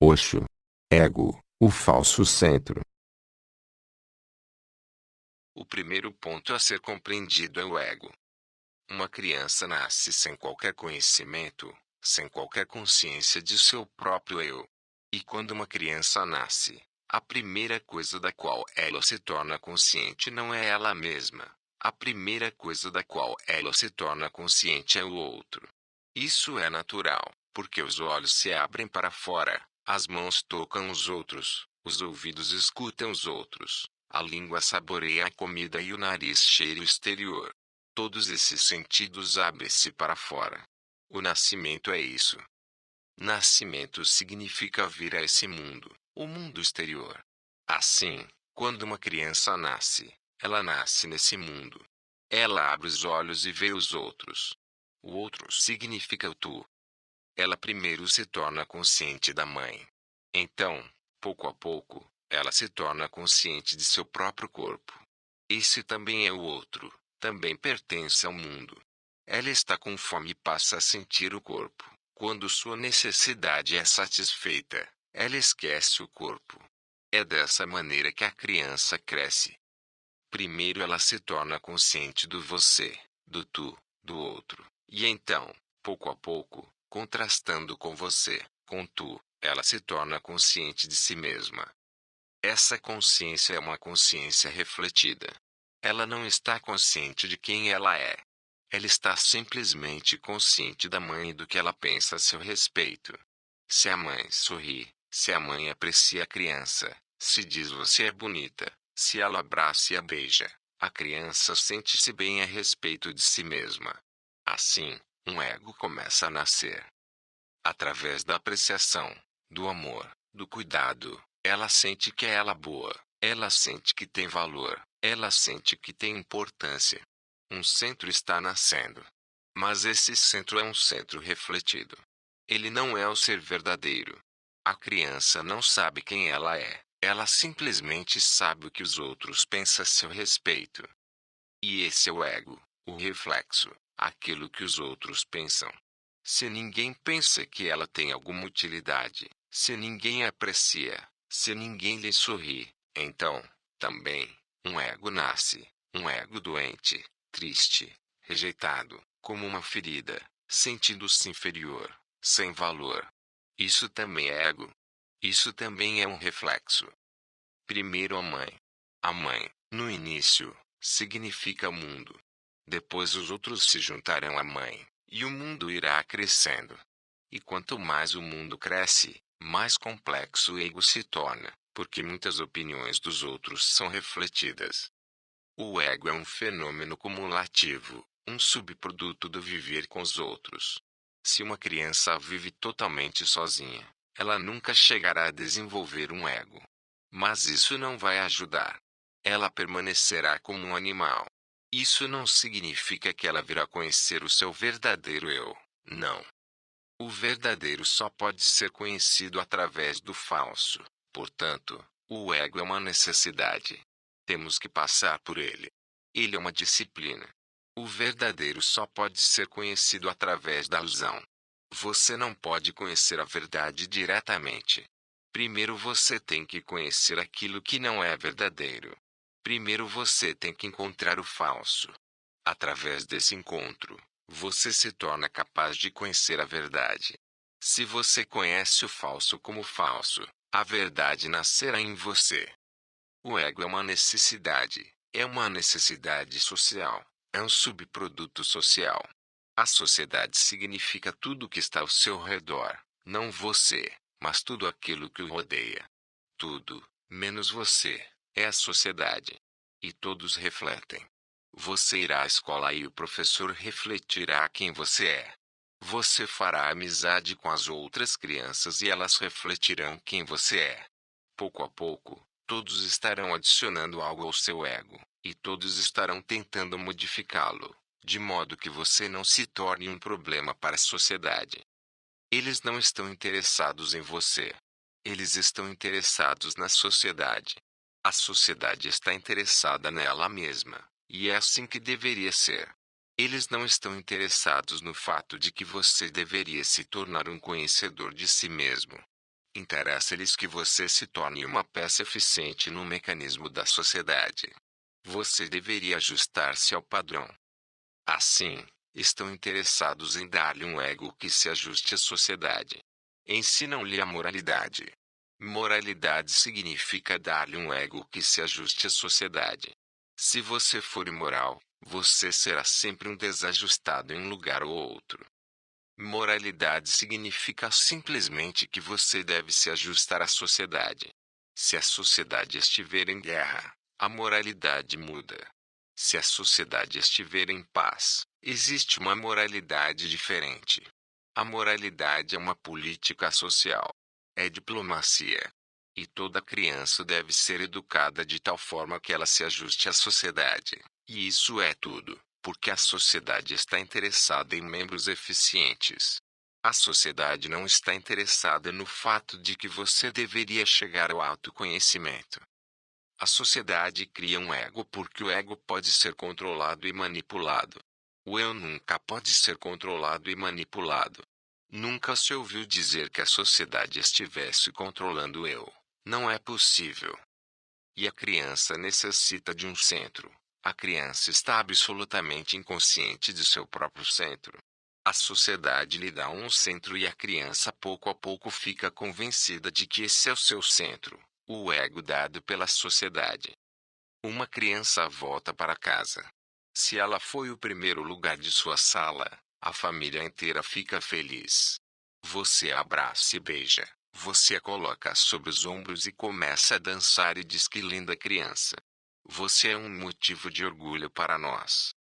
Osho. Ego, o falso centro. O primeiro ponto a ser compreendido é o ego. Uma criança nasce sem qualquer conhecimento, sem qualquer consciência de seu próprio eu. E quando uma criança nasce, a primeira coisa da qual ela se torna consciente não é ela mesma. A primeira coisa da qual ela se torna consciente é o outro. Isso é natural, porque os olhos se abrem para fora, as mãos tocam os outros, os ouvidos escutam os outros, a língua saboreia a comida e o nariz cheira o exterior. Todos esses sentidos abrem-se para fora. O nascimento é isso. Nascimento significa vir a esse mundo, o mundo exterior. Assim, quando uma criança nasce, ela nasce nesse mundo. Ela abre os olhos e vê os outros. O outro significa o tu. Ela primeiro se torna consciente da mãe. Então, pouco a pouco, ela se torna consciente de seu próprio corpo. Esse também é o outro, também pertence ao mundo. Ela está com fome e passa a sentir o corpo. Quando sua necessidade é satisfeita, ela esquece o corpo. É dessa maneira que a criança cresce. Primeiro ela se torna consciente do você, do tu, do outro. E então, pouco a pouco, contrastando com você, com tu, ela se torna consciente de si mesma. Essa consciência é uma consciência refletida. Ela não está consciente de quem ela é. Ela está simplesmente consciente da mãe e do que ela pensa a seu respeito. Se a mãe sorri, se a mãe aprecia a criança, se diz você é bonita, se ela abraça e a beija, a criança sente-se bem a respeito de si mesma. Assim, um ego começa a nascer. Através da apreciação, do amor, do cuidado, ela sente que é ela boa, ela sente que tem valor, ela sente que tem importância. Um centro está nascendo. Mas esse centro é um centro refletido. Ele não é o ser verdadeiro. A criança não sabe quem ela é, ela simplesmente sabe o que os outros pensam a seu respeito. E esse é o ego, o reflexo, aquilo que os outros pensam. Se ninguém pensa que ela tem alguma utilidade, se ninguém a aprecia, se ninguém lhe sorri, então, também, um ego nasce, um ego doente, triste, rejeitado, como uma ferida, sentindo-se inferior, sem valor. Isso também é ego. Isso também é um reflexo. Primeiro a mãe. A mãe, no início, significa mundo. Depois os outros se juntarão à mãe, e o mundo irá crescendo. E quanto mais o mundo cresce, mais complexo o ego se torna, porque muitas opiniões dos outros são refletidas. O ego é um fenômeno cumulativo, um subproduto do viver com os outros. Se uma criança vive totalmente sozinha, ela nunca chegará a desenvolver um ego. Mas isso não vai ajudar. Ela permanecerá como um animal. Isso não significa que ela virá conhecer o seu verdadeiro eu, não. O verdadeiro só pode ser conhecido através do falso. Portanto, o ego é uma necessidade. Temos que passar por ele. Ele é uma disciplina. O verdadeiro só pode ser conhecido através da ilusão. Você não pode conhecer a verdade diretamente. Primeiro você tem que conhecer aquilo que não é verdadeiro. Primeiro você tem que encontrar o falso. Através desse encontro, você se torna capaz de conhecer a verdade. Se você conhece o falso como falso, a verdade nascerá em você. O ego é uma necessidade social, é um subproduto social. A sociedade significa tudo que está ao seu redor, não você, mas tudo aquilo que o rodeia. Tudo, menos você, é a sociedade. E todos refletem. Você irá à escola e o professor refletirá quem você é. Você fará amizade com as outras crianças e elas refletirão quem você é. Pouco a pouco, todos estarão adicionando algo ao seu ego, e todos estarão tentando modificá-lo, de modo que você não se torne um problema para a sociedade. Eles não estão interessados em você. Eles estão interessados na sociedade. A sociedade está interessada nela mesma, e é assim que deveria ser. Eles não estão interessados no fato de que você deveria se tornar um conhecedor de si mesmo. Interessa-lhes que você se torne uma peça eficiente no mecanismo da sociedade. Você deveria ajustar-se ao padrão. Assim, estão interessados em dar-lhe um ego que se ajuste à sociedade. Ensinam-lhe a moralidade. Moralidade significa dar-lhe um ego que se ajuste à sociedade. Se você for imoral, você será sempre um desajustado em um lugar ou outro. Moralidade significa simplesmente que você deve se ajustar à sociedade. Se a sociedade estiver em guerra, a moralidade muda. Se a sociedade estiver em paz, existe uma moralidade diferente. A moralidade é uma política social. É diplomacia. E toda criança deve ser educada de tal forma que ela se ajuste à sociedade. E isso é tudo, porque a sociedade está interessada em membros eficientes. A sociedade não está interessada no fato de que você deveria chegar ao autoconhecimento. A sociedade cria um ego porque o ego pode ser controlado e manipulado. O eu nunca pode ser controlado e manipulado. Nunca se ouviu dizer que a sociedade estivesse controlando o eu. Não é possível. E a criança necessita de um centro. A criança está absolutamente inconsciente de seu próprio centro. A sociedade lhe dá um centro e a criança pouco a pouco fica convencida de que esse é o seu centro, o ego dado pela sociedade. Uma criança volta para casa. Se ela foi o primeiro lugar de sua sala, a família inteira fica feliz. Você a abraça e beija. Você a coloca sobre os ombros e começa a dançar e diz que linda criança. Você é um motivo de orgulho para nós.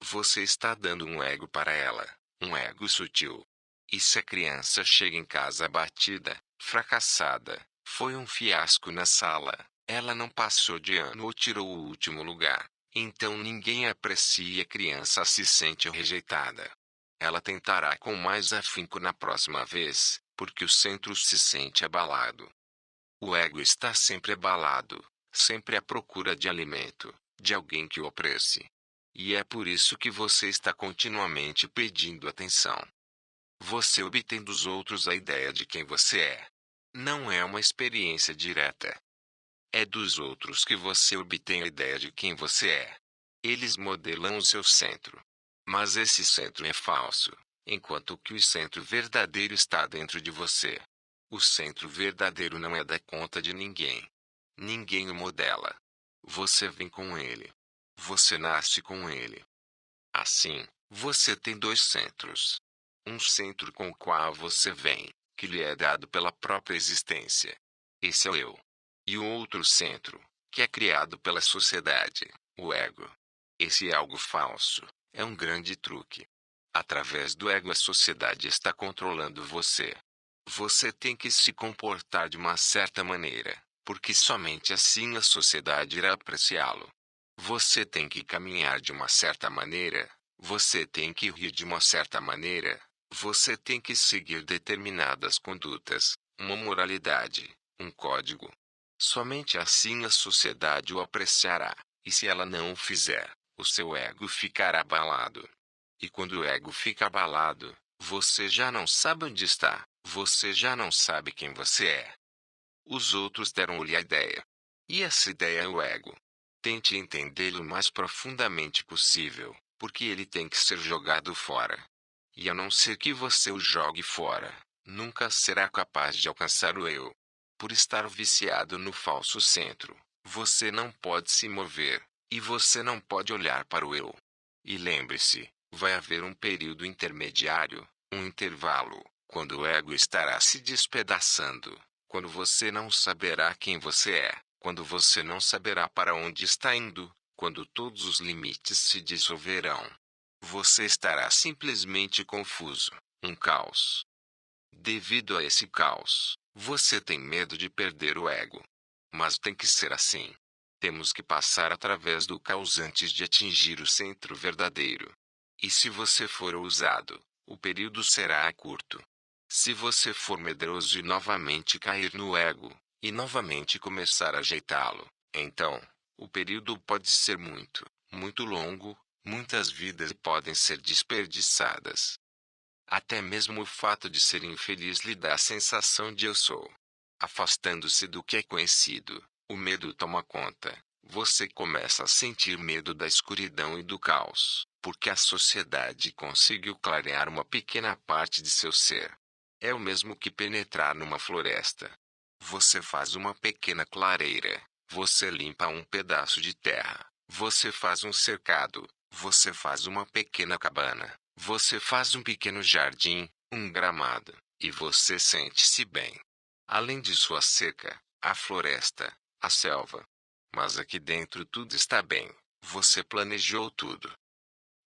Você está dando um ego para ela, um ego sutil. E se a criança chega em casa abatida, fracassada, foi um fiasco na sala, ela não passou de ano ou tirou o último lugar, então ninguém aprecia e a criança se sente rejeitada. Ela tentará com mais afinco na próxima vez, porque o centro se sente abalado. O ego está sempre abalado, sempre à procura de alimento, de alguém que o aprecie. E é por isso que você está continuamente pedindo atenção. Você obtém dos outros a ideia de quem você é. Não é uma experiência direta. É dos outros que você obtém a ideia de quem você é. Eles modelam o seu centro. Mas esse centro é falso, enquanto que o centro verdadeiro está dentro de você. O centro verdadeiro não é da conta de ninguém. Ninguém o modela. Você vem com ele. Você nasce com ele. Assim, você tem dois centros. Um centro com o qual você vem, que lhe é dado pela própria existência. Esse é o eu. E o outro centro, que é criado pela sociedade, o ego. Esse é algo falso. É um grande truque. Através do ego a sociedade está controlando você. Você tem que se comportar de uma certa maneira, porque somente assim a sociedade irá apreciá-lo. Você tem que caminhar de uma certa maneira, você tem que rir de uma certa maneira, você tem que seguir determinadas condutas, uma moralidade, um código. Somente assim a sociedade o apreciará, e se ela não o fizer, o seu ego ficará abalado. E quando o ego fica abalado, você já não sabe onde está, você já não sabe quem você é. Os outros deram-lhe a ideia. E essa ideia é o ego. Tente entendê-lo o mais profundamente possível, porque ele tem que ser jogado fora. E a não ser que você o jogue fora, nunca será capaz de alcançar o eu. Por estar viciado no falso centro, você não pode se mover, e você não pode olhar para o eu. E lembre-se, vai haver um período intermediário, um intervalo, quando o ego estará se despedaçando, quando você não saberá quem você é, quando você não saberá para onde está indo, quando todos os limites se dissolverão. Você estará simplesmente confuso, um caos. Devido a esse caos, você tem medo de perder o ego. Mas tem que ser assim. Temos que passar através do caos antes de atingir o centro verdadeiro. E se você for ousado, o período será curto. Se você for medroso e novamente cair no ego, e novamente começar a ajeitá-lo, então, o período pode ser muito, muito longo, muitas vidas podem ser desperdiçadas. Até mesmo o fato de ser infeliz lhe dá a sensação de eu sou. Afastando-se do que é conhecido, o medo toma conta. Você começa a sentir medo da escuridão e do caos, porque a sociedade conseguiu clarear uma pequena parte de seu ser. É o mesmo que penetrar numa floresta. Você faz uma pequena clareira, você limpa um pedaço de terra, você faz um cercado, você faz uma pequena cabana, você faz um pequeno jardim, um gramado, e você sente-se bem. Além de sua cerca, a floresta, a selva. Mas aqui dentro tudo está bem. Você planejou tudo.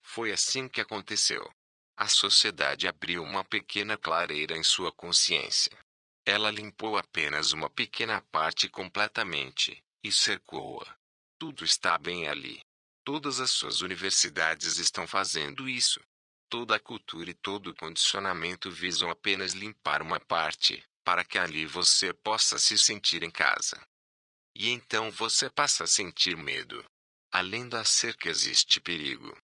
Foi assim que aconteceu. A sociedade abriu uma pequena clareira em sua consciência. Ela limpou apenas uma pequena parte completamente, e cercou-a. Tudo está bem ali. Todas as suas universidades estão fazendo isso. Toda a cultura e todo o condicionamento visam apenas limpar uma parte, para que ali você possa se sentir em casa. E então você passa a sentir medo. Além da cerca existe perigo.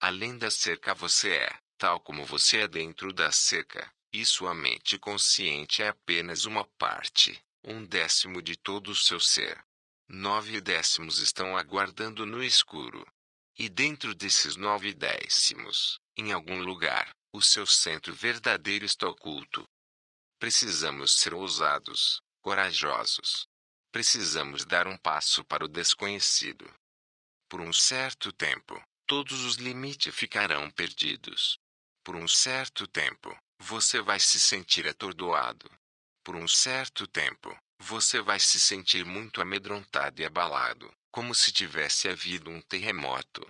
Além da cerca você é, tal como você é dentro da cerca, e sua mente consciente é apenas uma parte, 1/10 de todo o seu ser. 9/10 estão aguardando no escuro. E dentro desses 9/10, em algum lugar, o seu centro verdadeiro está oculto. Precisamos ser ousados, corajosos. Precisamos dar um passo para o desconhecido. Por um certo tempo, todos os limites ficarão perdidos. Por um certo tempo, você vai se sentir atordoado. Por um certo tempo, você vai se sentir muito amedrontado e abalado, como se tivesse havido um terremoto.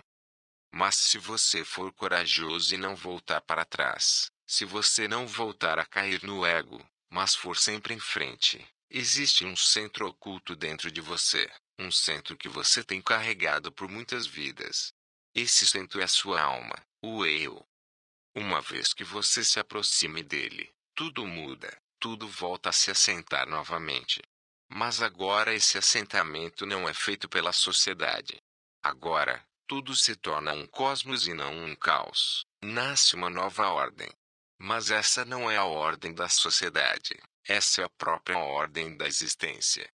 Mas se você for corajoso e não voltar para trás, se você não voltar a cair no ego, mas for sempre em frente, existe um centro oculto dentro de você, um centro que você tem carregado por muitas vidas. Esse centro é a sua alma, o eu. Uma vez que você se aproxime dele, tudo muda, tudo volta a se assentar novamente. Mas agora esse assentamento não é feito pela sociedade. Agora, tudo se torna um cosmos e não um caos. Nasce uma nova ordem. Mas essa não é a ordem da sociedade. Essa é a própria ordem da existência.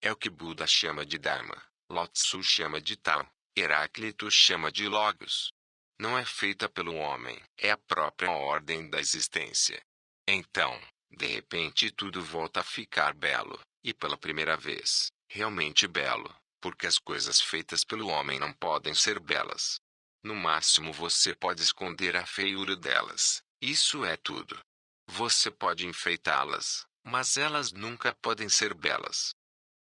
É o que Buda chama de Dharma, Lao Tzu chama de Tao, Heráclito chama de Logos. Não é feita pelo homem, é a própria ordem da existência. Então, de repente tudo volta a ficar belo, e pela primeira vez, realmente belo, porque as coisas feitas pelo homem não podem ser belas. No máximo você pode esconder a feiura delas, isso é tudo. Você pode enfeitá-las, mas elas nunca podem ser belas.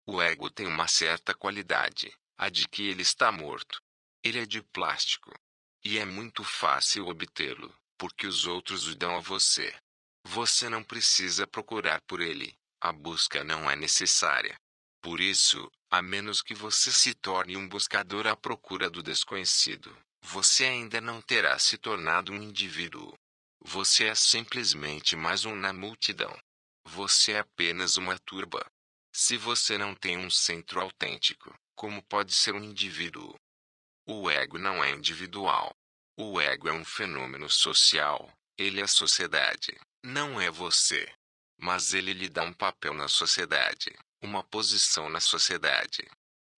O ego tem uma certa qualidade, a de que ele está morto. Ele é de plástico. E é muito fácil obtê-lo, porque os outros o dão a você. Você não precisa procurar por ele, a busca não é necessária. Por isso, a menos que você se torne um buscador à procura do desconhecido, você ainda não terá se tornado um indivíduo. Você é simplesmente mais um na multidão. Você é apenas uma turba. Se você não tem um centro autêntico, como pode ser um indivíduo? O ego não é individual. O ego é um fenômeno social, ele é a sociedade, não é você. Mas ele lhe dá um papel na sociedade, uma posição na sociedade.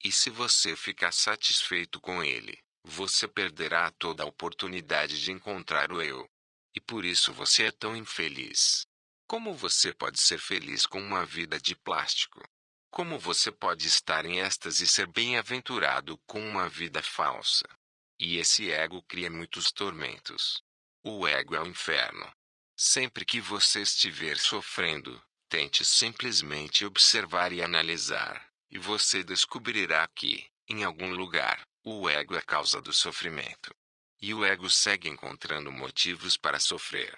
E se você ficar satisfeito com ele, você perderá toda a oportunidade de encontrar o eu. E por isso você é tão infeliz. Como você pode ser feliz com uma vida de plástico? Como você pode estar em êxtase e ser bem-aventurado com uma vida falsa? E esse ego cria muitos tormentos. O ego é o inferno. Sempre que você estiver sofrendo, tente simplesmente observar e analisar, e você descobrirá que, em algum lugar, o ego é a causa do sofrimento. E o ego segue encontrando motivos para sofrer.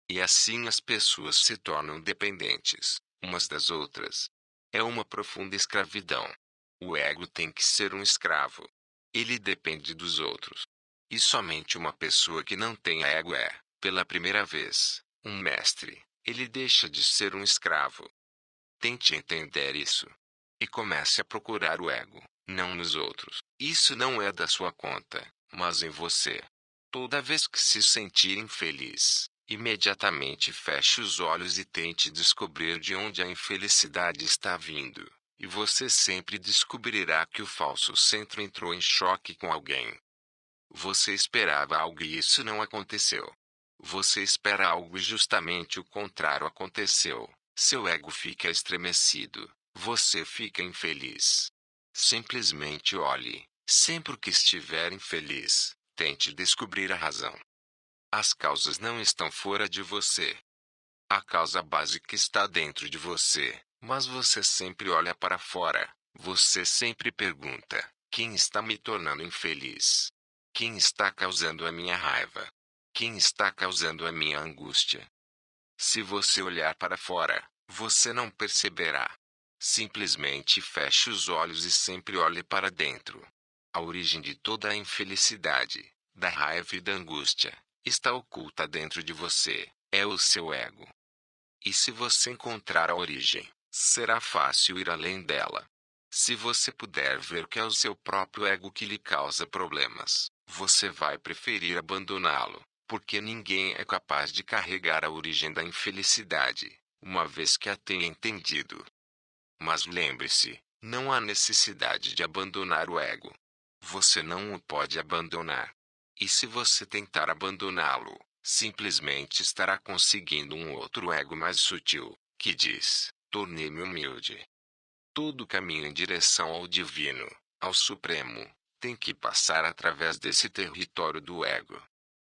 E assim as pessoas se tornam dependentes, umas das outras. É uma profunda escravidão. O ego tem que ser um escravo. Ele depende dos outros. E somente uma pessoa que não tem ego é, pela primeira vez, um mestre. Ele deixa de ser um escravo. Tente entender isso. E comece a procurar o ego, não nos outros. Isso não é da sua conta, mas em você. Toda vez que se sentir infeliz, Imediatamente feche os olhos e tente descobrir de onde a infelicidade está vindo. E você sempre descobrirá que o falso centro entrou em choque com alguém. Você esperava algo e isso não aconteceu. Você espera algo e justamente o contrário aconteceu. Seu ego fica estremecido. Você fica infeliz. Simplesmente olhe. Sempre que estiver infeliz, tente descobrir a razão. As causas não estão fora de você. A causa básica está dentro de você, mas você sempre olha para fora. Você sempre pergunta: quem está me tornando infeliz? Quem está causando a minha raiva? Quem está causando a minha angústia? Se você olhar para fora, você não perceberá. Simplesmente feche os olhos e sempre olhe para dentro. A origem de toda a infelicidade, da raiva e da angústia, está oculta dentro de você. É o seu ego. E se você encontrar a origem, será fácil ir além dela. Se você puder ver que é o seu próprio ego que lhe causa problemas, você vai preferir abandoná-lo, porque ninguém é capaz de carregar a origem da infelicidade, uma vez que a tenha entendido. Mas lembre-se, não há necessidade de abandonar o ego. Você não o pode abandonar. E se você tentar abandoná-lo, simplesmente estará conseguindo um outro ego mais sutil, que diz: tornei-me humilde. Todo caminho em direção ao divino, ao supremo, tem que passar através desse território do ego.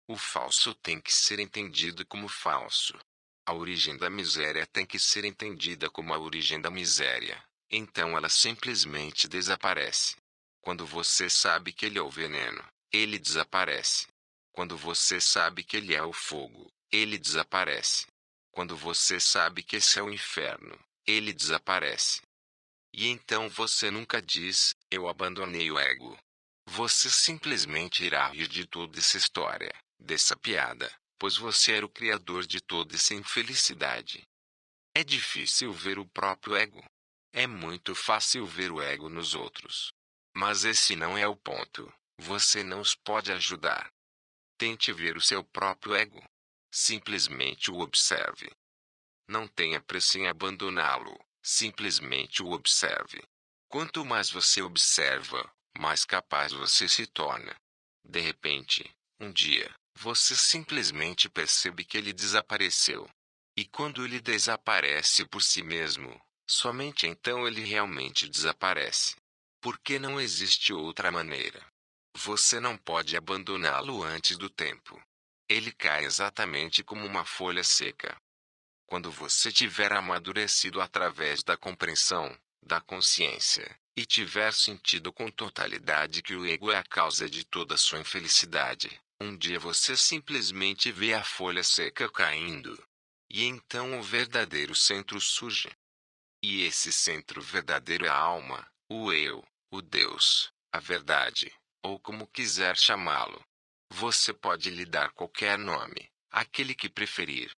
O falso tem que ser entendido como falso. A origem da miséria tem que ser entendida como a origem da miséria. Então ela simplesmente desaparece. Quando você sabe que ele é o veneno, ele desaparece. Quando você sabe que ele é o fogo, ele desaparece. Quando você sabe que esse é o inferno, ele desaparece. E então você nunca diz: eu abandonei o ego. Você simplesmente irá rir de toda essa história, dessa piada, pois você era o criador de toda essa infelicidade. É difícil ver o próprio ego. É muito fácil ver o ego nos outros. Mas esse não é o ponto. Você não os pode ajudar. Tente ver o seu próprio ego. Simplesmente o observe. Não tenha pressa em abandoná-lo. Simplesmente o observe. Quanto mais você observa, mais capaz você se torna. De repente, um dia, você simplesmente percebe que ele desapareceu. E quando ele desaparece por si mesmo, somente então ele realmente desaparece. Porque não existe outra maneira. Você não pode abandoná-lo antes do tempo. Ele cai exatamente como uma folha seca. Quando você tiver amadurecido através da compreensão, da consciência, e tiver sentido com totalidade que o ego é a causa de toda a sua infelicidade, um dia você simplesmente vê a folha seca caindo. E então o verdadeiro centro surge. E esse centro verdadeiro é a alma, o eu, o Deus, a verdade, ou como quiser chamá-lo. Você pode lhe dar qualquer nome, aquele que preferir.